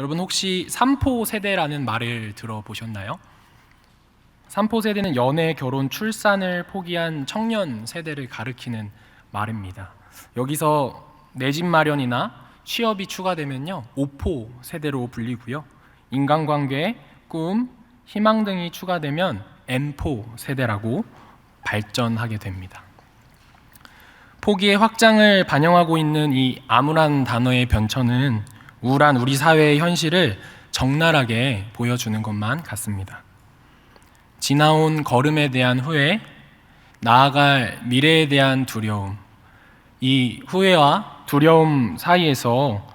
여러분 혹시 삼포 세대라는 말을 들어보셨나요? 삼포 세대는 연애, 결혼, 출산을 포기한 청년 세대를 가리키는 말입니다. 여기서 내 집 마련이나 취업이 추가되면요, 오포 세대로 불리고요. 인간관계, 꿈, 희망 등이 추가되면 N포 세대라고 발전하게 됩니다. 포기의 확장을 반영하고 있는 이 암울한 단어의 변천은 우울한 우리 사회의 현실을 적나라하게 보여주는 것만 같습니다. 지나온 걸음에 대한 후회, 나아갈 미래에 대한 두려움, 이 후회와 두려움 사이에서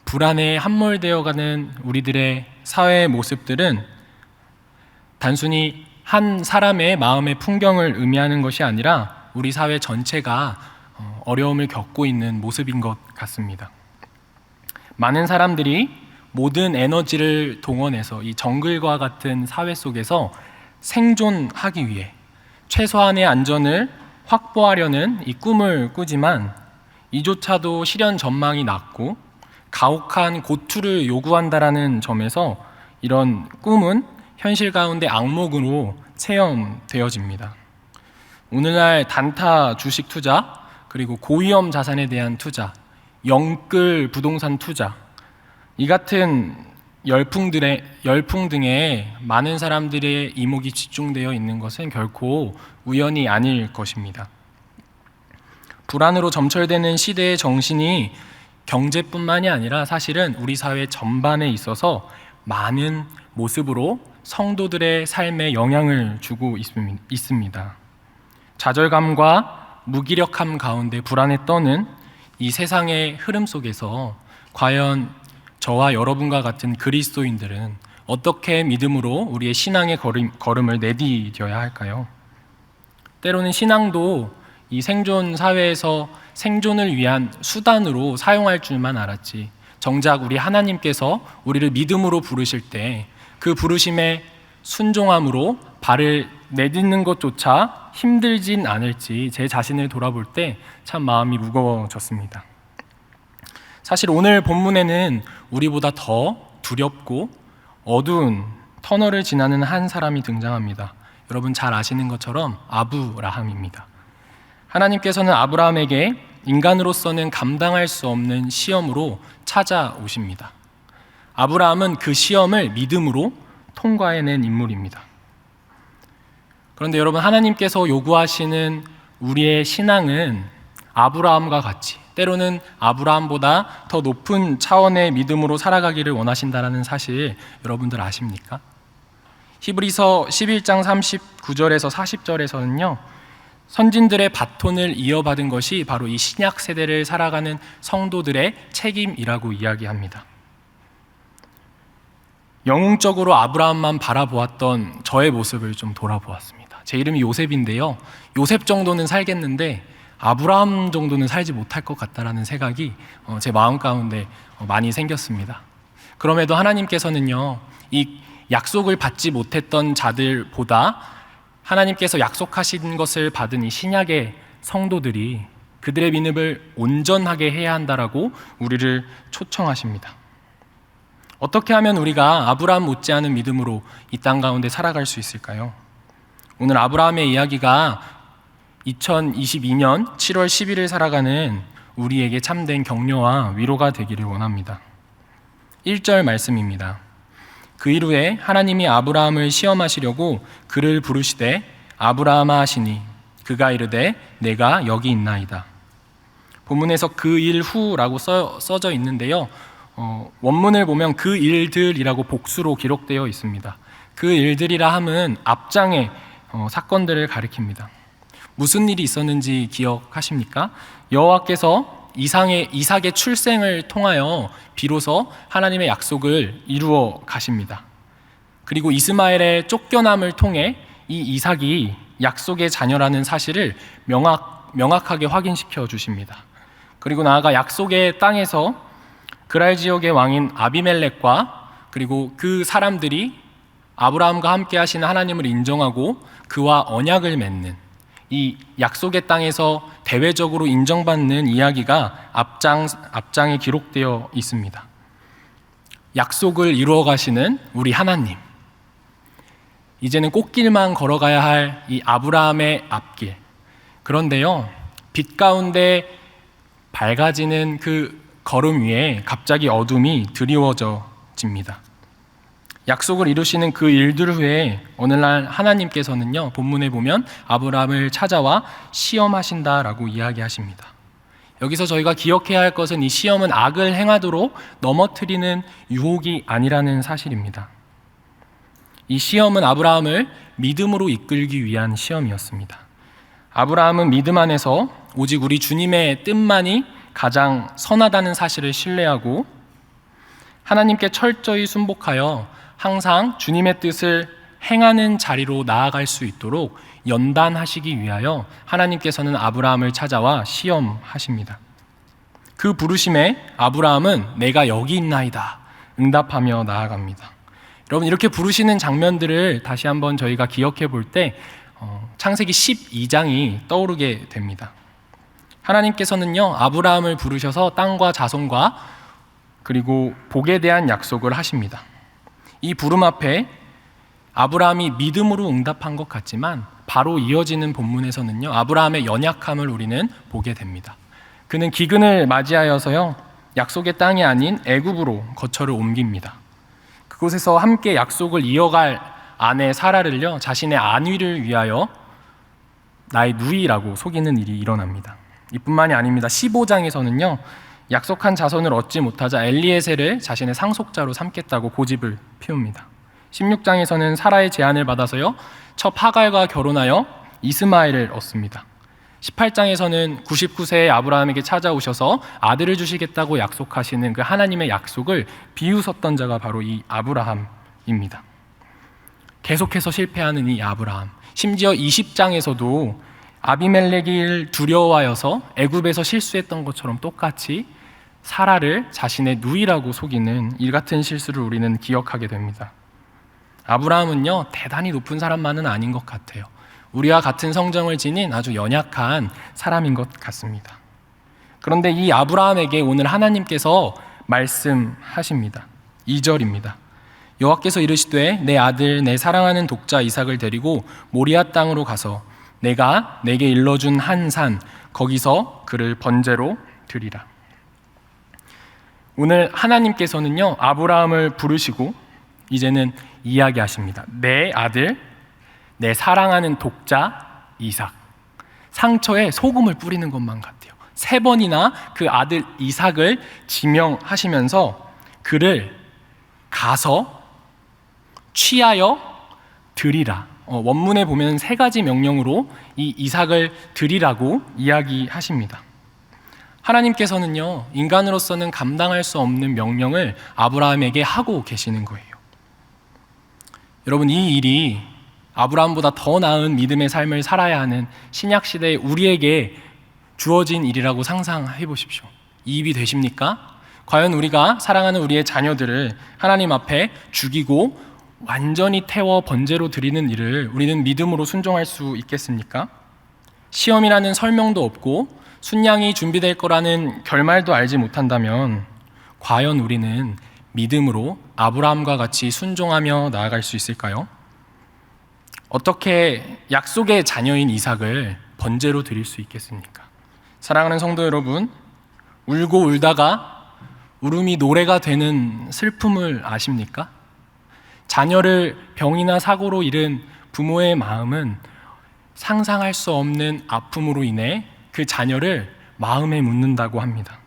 불안에 함몰되어가는 우리들의 사회의 모습들은 단순히 한 사람의 마음의 풍경을 의미하는 것이 아니라 우리 사회 전체가 어려움을 겪고 있는 모습인 것 같습니다. 많은 사람들이 모든 에너지를 동원해서 이 정글과 같은 사회 속에서 생존하기 위해 최소한의 안전을 확보하려는 이 꿈을 꾸지만 이조차도 실현 전망이 낮고 가혹한 고투를 요구한다라는 점에서 이런 꿈은 현실 가운데 악몽으로 체험되어집니다. 오늘날 단타 주식 투자, 그리고 고위험 자산에 대한 투자, 영끌 부동산 투자, 이 같은 열풍 등에 많은 사람들의 이목이 집중되어 있는 것은 결코 우연이 아닐 것입니다. 불안으로 점철되는 시대의 정신이 경제뿐만이 아니라 사실은 우리 사회 전반에 있어서 많은 모습으로 성도들의 삶에 영향을 주고 있습니다. 좌절감과 무기력함 가운데 불안에 떠는 이 세상의 흐름 속에서 과연 저와 여러분과 같은 그리스도인들은 어떻게 믿음으로 우리의 신앙의 걸음을 내디뎌야 할까요? 때로는 신앙도 이 생존 사회에서 생존을 위한 수단으로 사용할 줄만 알았지, 정작 우리 하나님께서 우리를 믿음으로 부르실 때 그 부르심에 순종함으로 발을 내딛는 것조차 힘들진 않을지 제 자신을 돌아볼 때 참 마음이 무거워졌습니다. 사실 오늘 본문에는 우리보다 더 두렵고 어두운 터널을 지나는 한 사람이 등장합니다. 여러분 잘 아시는 것처럼 아브라함입니다. 하나님께서는 아브라함에게 인간으로서는 감당할 수 없는 시험으로 찾아오십니다. 아브라함은 그 시험을 믿음으로 통과해낸 인물입니다. 그런데 여러분, 하나님께서 요구하시는 우리의 신앙은 아브라함과 같이, 때로는 아브라함보다 더 높은 차원의 믿음으로 살아가기를 원하신다는 사실 여러분들 아십니까? 히브리서 11장 39절에서 40절에서는요, 선진들의 바톤을 이어받은 것이 바로 이 신약 세대를 살아가는 성도들의 책임이라고 이야기합니다. 영웅적으로 아브라함만 바라보았던 저의 모습을 좀 돌아보았습니다. 제 이름이 요셉인데요, 요셉 정도는 살겠는데 아브라함 정도는 살지 못할 것 같다라는 생각이 제 마음 가운데 많이 생겼습니다. 그럼에도 하나님께서는요, 이 약속을 받지 못했던 자들보다 하나님께서 약속하신 것을 받은 이 신약의 성도들이 그들의 믿음을 온전하게 해야 한다라고 우리를 초청하십니다. 어떻게 하면 우리가 아브라함 못지않은 믿음으로 이 땅 가운데 살아갈 수 있을까요? 오늘 아브라함의 이야기가 2022년 7월 10일을 살아가는 우리에게 참된 격려와 위로가 되기를 원합니다. 1절 말씀입니다. 그 이후에 하나님이 아브라함을 시험하시려고 그를 부르시되 아브라함아 하시니 그가 이르되 내가 여기 있나이다. 본문에서 그 일 후라고 써져 있는데요, 원문을 보면 그 일들이라고 복수로 기록되어 있습니다. 그 일들이라 함은 앞장의 사건들을 가리킵니다. 무슨 일이 있었는지 기억하십니까? 여호와께서 이삭의 출생을 통하여 비로소 하나님의 약속을 이루어 가십니다. 그리고 이스마엘의 쫓겨남을 통해 이 이삭이 약속의 자녀라는 사실을 명확하게 확인시켜 주십니다. 그리고 나아가 약속의 땅에서 그랄 지역의 왕인 아비멜렉과 그리고 그 사람들이 아브라함과 함께 하시는 하나님을 인정하고 그와 언약을 맺는 이 약속의 땅에서 대외적으로 인정받는 이야기가 앞장에 기록되어 있습니다. 약속을 이루어 가시는 우리 하나님. 이제는 꽃길만 걸어가야 할 이 아브라함의 앞길. 그런데요, 빛 가운데 밝아지는 그 걸음 위에 갑자기 어둠이 드리워집니다. 약속을 이루시는 그 일들 후에 어느 날 하나님께서는요, 본문에 보면 아브라함을 찾아와 시험하신다라고 이야기하십니다. 여기서 저희가 기억해야 할 것은 이 시험은 악을 행하도록 넘어뜨리는 유혹이 아니라는 사실입니다. 이 시험은 아브라함을 믿음으로 이끌기 위한 시험이었습니다. 아브라함은 믿음 안에서 오직 우리 주님의 뜻만이 가장 선하다는 사실을 신뢰하고 하나님께 철저히 순복하여 항상 주님의 뜻을 행하는 자리로 나아갈 수 있도록 연단하시기 위하여 하나님께서는 아브라함을 찾아와 시험하십니다. 그 부르심에 아브라함은 내가 여기 있나이다 응답하며 나아갑니다. 여러분, 이렇게 부르시는 장면들을 다시 한번 저희가 기억해 볼 때 창세기 12장이 떠오르게 됩니다. 하나님께서는요, 아브라함을 부르셔서 땅과 자손과 그리고 복에 대한 약속을 하십니다. 이 부름 앞에 아브라함이 믿음으로 응답한 것 같지만 바로 이어지는 본문에서는요, 아브라함의 연약함을 우리는 보게 됩니다. 그는 기근을 맞이하여서요, 약속의 땅이 아닌 애굽으로 거처를 옮깁니다. 그곳에서 함께 약속을 이어갈 아내 사라를요, 자신의 안위를 위하여 나의 누이라고 속이는 일이 일어납니다. 이뿐만이 아닙니다. 15장에서는요, 약속한 자손을 얻지 못하자 엘리에셀을 자신의 상속자로 삼겠다고 고집을 피웁니다. 16장에서는 사라의 제안을 받아서요, 첩 하갈과 결혼하여 이스마엘을 얻습니다. 18장에서는 99세의 아브라함에게 찾아오셔서 아들을 주시겠다고 약속하시는 그 하나님의 약속을 비웃었던 자가 바로 이 아브라함입니다. 계속해서 실패하는 이 아브라함. 심지어 20장에서도 아비멜렉을 두려워하여서 애굽에서 실수했던 것처럼 똑같이 사라를 자신의 누이라고 속이는 이 같은 실수를 우리는 기억하게 됩니다. 아브라함은요, 대단히 높은 사람만은 아닌 것 같아요. 우리와 같은 성정을 지닌 아주 연약한 사람인 것 같습니다. 그런데 이 아브라함에게 오늘 하나님께서 말씀하십니다. 2절입니다. 여호와께서 이르시되 내 아들 내 사랑하는 독자 이삭을 데리고 모리아 땅으로 가서 내가 내게 일러준 한 산 거기서 그를 번제로 드리라. 오늘 하나님께서는요, 아브라함을 부르시고 이제는 이야기하십니다. 내 아들 내 사랑하는 독자 이삭. 상처에 소금을 뿌리는 것만 같아요. 3번이나 그 아들 이삭을 지명하시면서 그를 가서 취하여 드리라. 원문에 보면 3가지 명령으로 이 이삭을 드리라고 이야기하십니다. 하나님께서는요, 인간으로서는 감당할 수 없는 명령을 아브라함에게 하고 계시는 거예요. 여러분, 이 일이 아브라함보다 더 나은 믿음의 삶을 살아야 하는 신약시대의 우리에게 주어진 일이라고 상상해 보십시오. 이입이 되십니까? 과연 우리가 사랑하는 우리의 자녀들을 하나님 앞에 죽이고 완전히 태워 번제로 드리는 일을 우리는 믿음으로 순종할 수 있겠습니까? 시험이라는 설명도 없고 순양이 준비될 거라는 결말도 알지 못한다면 과연 우리는 믿음으로 아브라함과 같이 순종하며 나아갈 수 있을까요? 어떻게 약속의 자녀인 이삭을 번제로 드릴 수 있겠습니까? 사랑하는 성도 여러분, 울고 울다가 울음이 노래가 되는 슬픔을 아십니까? 자녀를 병이나 사고로 잃은 부모의 마음은 상상할 수 없는 아픔으로 인해 그 자녀를 마음에 묻는다고 합니다.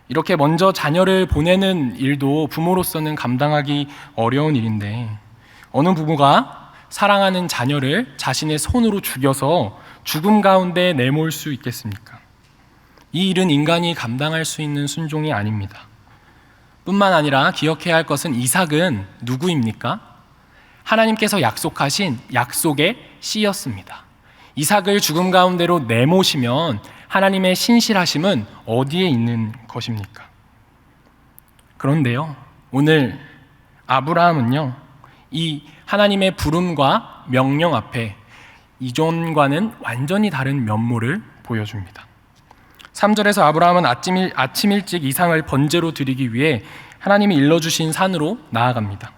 이렇게 먼저 자녀를 보내는 일도 부모로서는 감당하기 어려운 일인데 어느 부모가 사랑하는 자녀를 자신의 손으로 죽여서 죽음 가운데 내몰 수 있겠습니까? 이 일은 인간이 감당할 수 있는 순종이 아닙니다. 뿐만 아니라 기억해야 할 것은 이삭은 누구입니까? 하나님께서 약속하신 약속의 씨였습니다. 이삭을 죽음 가운데로 내모시면 하나님의 신실하심은 어디에 있는 것입니까? 그런데요, 오늘 아브라함은요, 이 하나님의 부름과 명령 앞에 이전과는 완전히 다른 면모를 보여줍니다. 3절에서 아브라함은 아침 일찍 이삭을 번제로 드리기 위해 하나님이 일러주신 산으로 나아갑니다.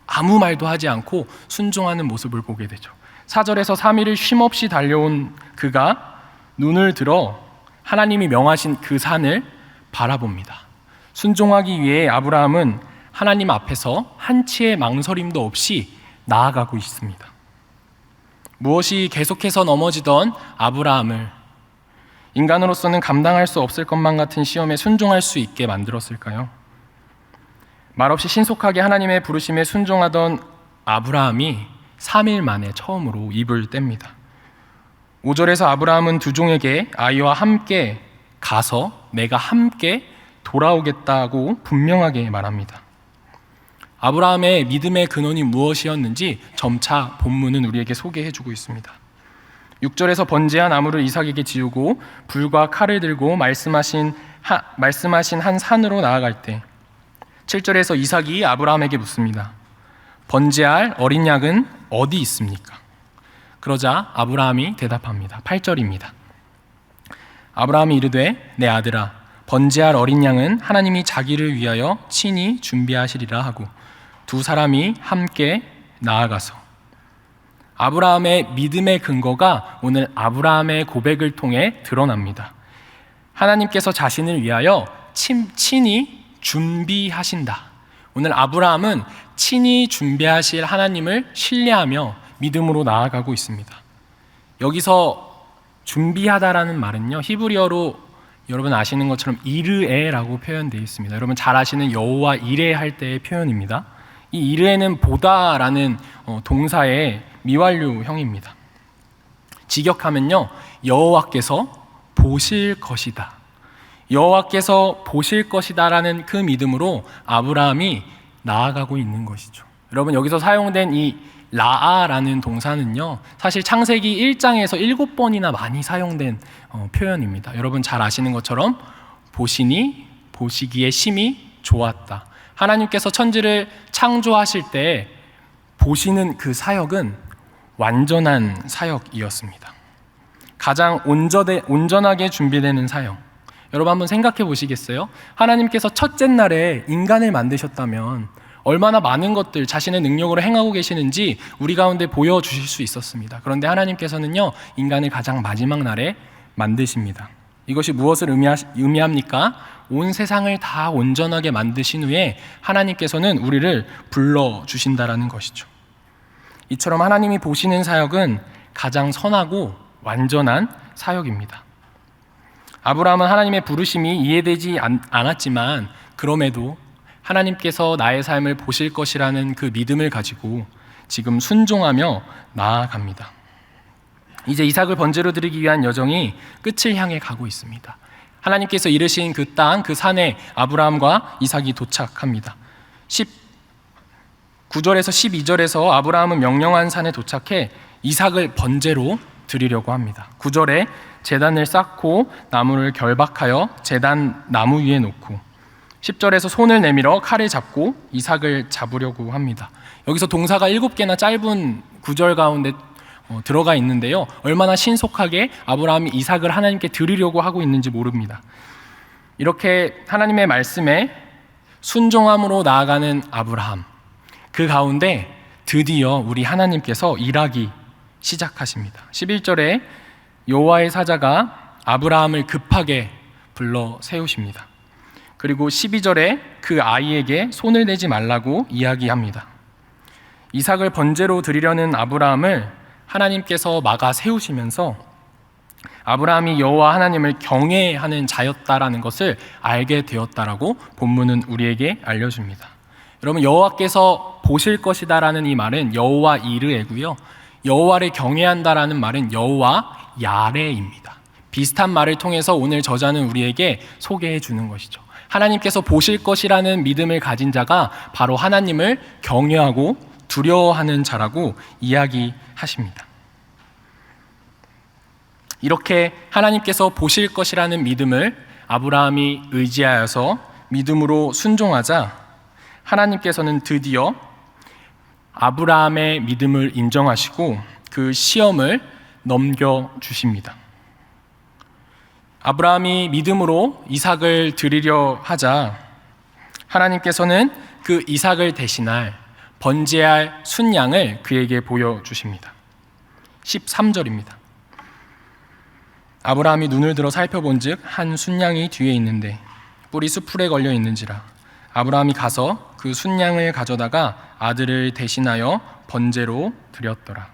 아무 말도 하지 않고 순종하는 모습을 보게 되죠. 4절에서 3일을 쉼없이 달려온 그가 눈을 들어 하나님이 명하신 그 산을 바라봅니다. 순종하기 위해 아브라함은 하나님 앞에서 한치의 망설임도 없이 나아가고 있습니다. 무엇이 계속해서 넘어지던 아브라함을 인간으로서는 감당할 수 없을 것만 같은 시험에 순종할 수 있게 만들었을까요? 말없이 신속하게 하나님의 부르심에 순종하던 아브라함이 3일 만에 처음으로 입을 뗍니다. 5절에서 아브라함은 두 종에게 아이와 함께 가서 내가 함께 돌아오겠다고 분명하게 말합니다. 아브라함의 믿음의 근원이 무엇이었는지 점차 본문은 우리에게 소개해주고 있습니다. 6절에서 번제한 나무를 이삭에게 지우고 불과 칼을 들고 말씀하신 한 산으로 나아갈 때 7절에서 이삭이 아브라함에게 묻습니다. 번제할 어린 양은 어디 있습니까? 그러자 아브라함이 대답합니다. 8절입니다. 아브라함이 이르되 내 아들아 번제할 어린 양은 하나님이 자기를 위하여 친히 준비하시리라 하고 두 사람이 함께 나아가서 아브라함의 믿음의 근거가 오늘 아브라함의 고백을 통해 드러납니다. 하나님께서 자신을 위하여 친히 준비하신다. 오늘 아브라함은 친히 준비하실 하나님을 신뢰하며 믿음으로 나아가고 있습니다. 여기서 준비하다라는 말은요, 히브리어로 여러분 아시는 것처럼 이르에라고 표현되어 있습니다. 여러분 잘 아시는 여호와 이레 할 때의 표현입니다. 이 이르에는 보다라는 동사의 미완료형입니다. 직역하면요, 여호와께서 보실 것이다. 여호와께서 보실 것이다라는 그 믿음으로 아브라함이 나아가고 있는 것이죠. 여러분 여기서 사용된 이 라아라는 동사는요, 사실 창세기 1장에서 7번이나 많이 사용된 표현입니다. 여러분 잘 아시는 것처럼 보시니 보시기에 심히 좋았다. 하나님께서 천지를 창조하실 때 보시는 그 사역은 완전한 사역이었습니다. 가장 온전하게 준비되는 사역. 여러분 한번 생각해 보시겠어요? 하나님께서 첫째 날에 인간을 만드셨다면 얼마나 많은 것들 자신의 능력으로 행하고 계시는지 우리 가운데 보여주실 수 있었습니다. 그런데 하나님께서는요, 인간을 가장 마지막 날에 만드십니다. 이것이 무엇을 의미합니까? 온 세상을 다 온전하게 만드신 후에 하나님께서는 우리를 불러주신다라는 것이죠. 이처럼 하나님이 보시는 사역은 가장 선하고 완전한 사역입니다. 아브라함은 하나님의 부르심이 이해되지 않았지만 그럼에도 하나님께서 나의 삶을 보실 것이라는 그 믿음을 가지고 지금 순종하며 나아갑니다. 이제 이삭을 번제로 드리기 위한 여정이 끝을 향해 가고 있습니다. 하나님께서 이르신 그 땅, 그 산에 아브라함과 이삭이 도착합니다. 9절에서 12절에서 아브라함은 명령한 산에 도착해 이삭을 번제로 드리려고 합니다. 9절에 제단을 쌓고 나무를 결박하여 제단 나무 위에 놓고 10절에서 손을 내밀어 칼을 잡고 이삭을 잡으려고 합니다. 여기서 동사가 7개나 짧은 구절 가운데 들어가 있는데요, 얼마나 신속하게 아브라함이 이삭을 하나님께 드리려고 하고 있는지 모릅니다. 이렇게 하나님의 말씀에 순종함으로 나아가는 아브라함, 그 가운데 드디어 우리 하나님께서 일하기 시작하십니다. 11절에 여호와의 사자가 아브라함을 급하게 불러 세우십니다. 그리고 12절에 그 아이에게 손을 대지 말라고 이야기합니다. 이삭을 번제로 드리려는 아브라함을 하나님께서 막아 세우시면서 아브라함이 여호와 하나님을 경외하는 자였다라는 것을 알게 되었다라고 본문은 우리에게 알려줍니다. 여러분 여호와께서 보실 것이다라는 이 말은 여호와 이르에고요, 여호와를 경외한다라는 말은 여호와 야레입니다. 비슷한 말을 통해서 오늘 저자는 우리에게 소개해 주는 것이죠. 하나님께서 보실 것이라는 믿음을 가진 자가 바로 하나님을 경외하고 두려워하는 자라고 이야기하십니다. 이렇게 하나님께서 보실 것이라는 믿음을 아브라함이 의지하여서 믿음으로 순종하자 하나님께서는 드디어 아브라함의 믿음을 인정하시고 그 시험을 넘겨주십니다. 아브라함이 믿음으로 이삭을 드리려 하자 하나님께서는 그 이삭을 대신할 번제할 순양을 그에게 보여주십니다. 13절입니다. 아브라함이 눈을 들어 살펴본즉 한 순양이 뒤에 있는데 뿔이 수풀에 걸려 있는지라. 아브라함이 가서 그 순양을 가져다가 아들을 대신하여 번제로 드렸더라.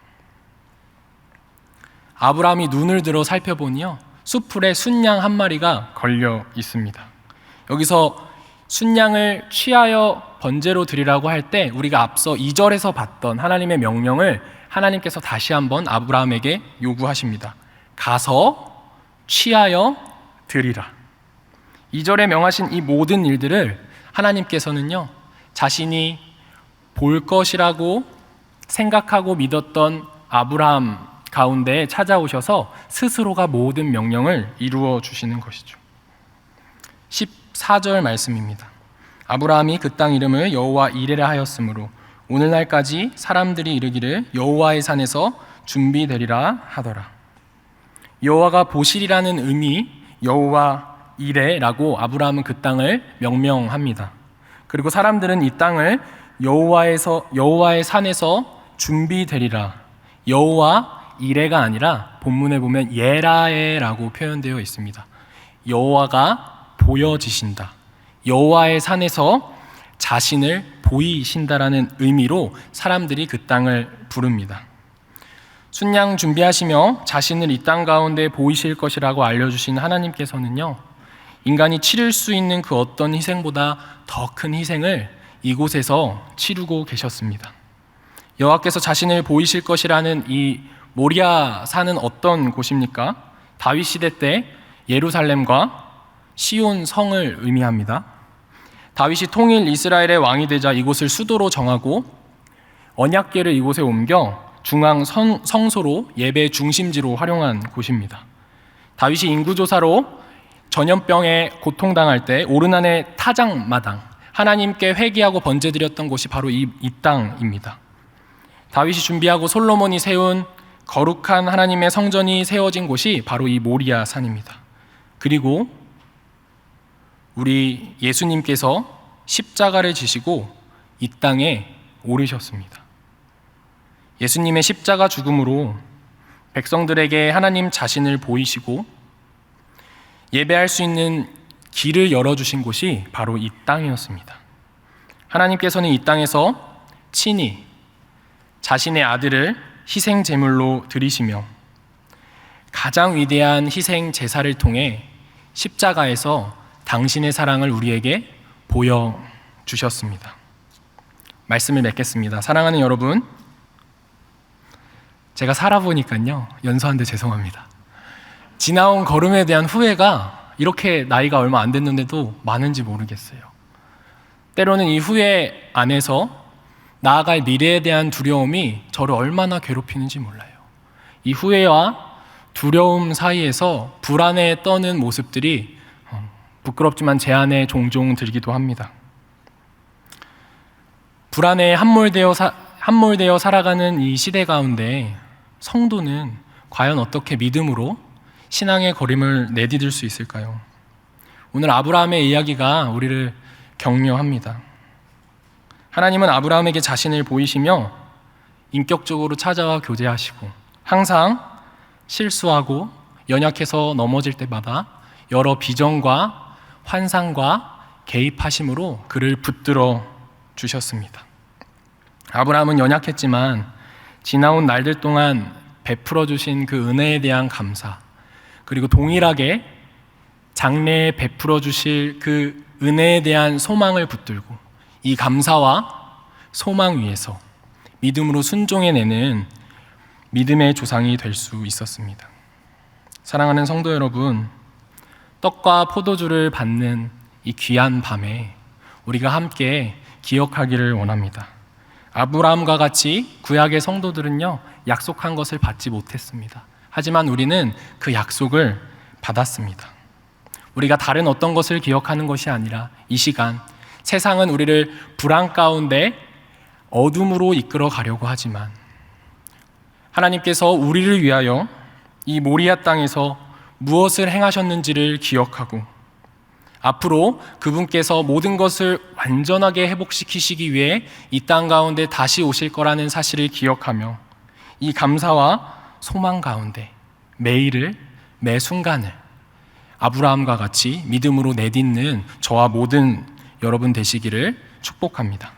아브라함이 눈을 들어 살펴보니요, 수풀에 순양 한 마리가 걸려 있습니다. 여기서 순양을 취하여 번제로 드리라고 할 때 우리가 앞서 2절에서 봤던 하나님의 명령을 하나님께서 다시 한번 아브라함에게 요구하십니다. 가서 취하여 드리라. 2절에 명하신 이 모든 일들을 하나님께서는요, 자신이 볼 것이라고 생각하고 믿었던 아브라함 가운데 찾아오셔서 스스로가 모든 명령을 이루어 주시는 것이죠. 14절 말씀입니다. 아브라함이 그 땅 이름을 여호와 이레라 하였으므로 오늘날까지 사람들이 이르기를 여호와의 산에서 준비되리라 하더라. 여호와가 보시리라는 의미 여호와 이레라고 아브라함은 그 땅을 명명합니다. 그리고 사람들은 이 땅을 여호와의 산에서 준비되리라, 여호와 이레가 아니라 본문에 보면 예라에라고 표현되어 있습니다. 여호와가 보여지신다, 여호와의 산에서 자신을 보이신다라는 의미로 사람들이 그 땅을 부릅니다. 순양 준비하시며 자신을 이 땅 가운데 보이실 것이라고 알려주신 하나님께서는요, 인간이 치를 수 있는 그 어떤 희생보다 더 큰 희생을 이곳에서 치르고 계셨습니다. 여호와께서 자신을 보이실 것이라는 이 모리아 산은 어떤 곳입니까? 다윗 시대 때 예루살렘과 시온 성을 의미합니다. 다윗이 통일 이스라엘의 왕이 되자 이곳을 수도로 정하고 언약궤를 이곳에 옮겨 중앙 성소로 예배 중심지로 활용한 곳입니다. 다윗이 인구조사로 전염병에 고통당할 때 오르난의 타작마당, 하나님께 회개하고 번제드렸던 곳이 바로 이 땅입니다. 다윗이 준비하고 솔로몬이 세운 거룩한 하나님의 성전이 세워진 곳이 바로 이 모리아 산입니다. 그리고 우리 예수님께서 십자가를 지시고 이 땅에 오르셨습니다. 예수님의 십자가 죽음으로 백성들에게 하나님 자신을 보이시고 예배할 수 있는 길을 열어주신 곳이 바로 이 땅이었습니다. 하나님께서는 이 땅에서 친히 자신의 아들을 희생 제물로 드리시며 가장 위대한 희생 제사를 통해 십자가에서 당신의 사랑을 우리에게 보여주셨습니다. 말씀을 맺겠습니다. 사랑하는 여러분, 제가 살아보니까요, 연소한데 죄송합니다. 지나온 걸음에 대한 후회가 이렇게 나이가 얼마 안 됐는데도 많은지 모르겠어요. 때로는 이 후회 안에서 나아갈 미래에 대한 두려움이 저를 얼마나 괴롭히는지 몰라요. 이 후회와 두려움 사이에서 불안에 떠는 모습들이 부끄럽지만 제 안에 종종 들기도 합니다. 불안에 함몰되어 살아가는 이 시대 가운데 성도는 과연 어떻게 믿음으로 신앙의 걸음을 내디딜 수 있을까요? 오늘 아브라함의 이야기가 우리를 격려합니다. 하나님은 아브라함에게 자신을 보이시며 인격적으로 찾아와 교제하시고 항상 실수하고 연약해서 넘어질 때마다 여러 비전과 환상과 개입하심으로 그를 붙들어 주셨습니다. 아브라함은 연약했지만 지나온 날들 동안 베풀어 주신 그 은혜에 대한 감사, 그리고 동일하게 장래에 베풀어 주실 그 은혜에 대한 소망을 붙들고 이 감사와 소망 위에서 믿음으로 순종해내는 믿음의 조상이 될 수 있었습니다. 사랑하는 성도 여러분, 떡과 포도주를 받는 이 귀한 밤에 우리가 함께 기억하기를 원합니다. 아브라함과 같이 구약의 성도들은요, 약속한 것을 받지 못했습니다. 하지만 우리는 그 약속을 받았습니다. 우리가 다른 어떤 것을 기억하는 것이 아니라 이 시간, 세상은 우리를 불안 가운데 어둠으로 이끌어 가려고 하지만 하나님께서 우리를 위하여 이 모리아 땅에서 무엇을 행하셨는지를 기억하고 앞으로 그분께서 모든 것을 완전하게 회복시키시기 위해 이 땅 가운데 다시 오실 거라는 사실을 기억하며 이 감사와 소망 가운데 매일을, 매 순간을 아브라함과 같이 믿음으로 내딛는 저와 모든 여러분 되시기를 축복합니다.